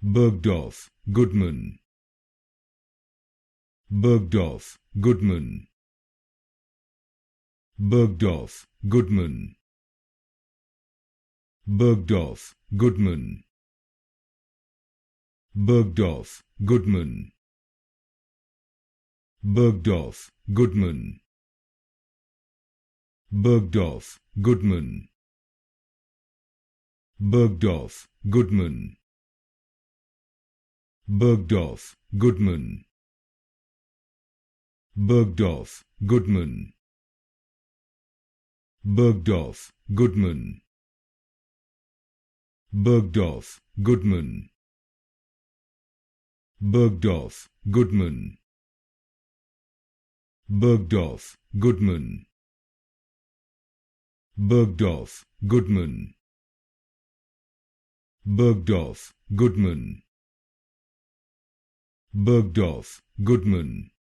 Bergdorf Goodman. Bergdorf Goodman. Bergdorf Goodman. Bergdorf Goodman. Bergdorf Goodman. Bergdorf Goodman. Bergdorf Goodman. Bergdorf Goodman. Bergdorf Goodman. Bergdorf Goodman. Bergdorf Goodman. Bergdorf Goodman. Bergdorf Goodman. Bergdorf Goodman. Bergdorf Goodman. Bergdorf Goodman. Bergdorf Goodman.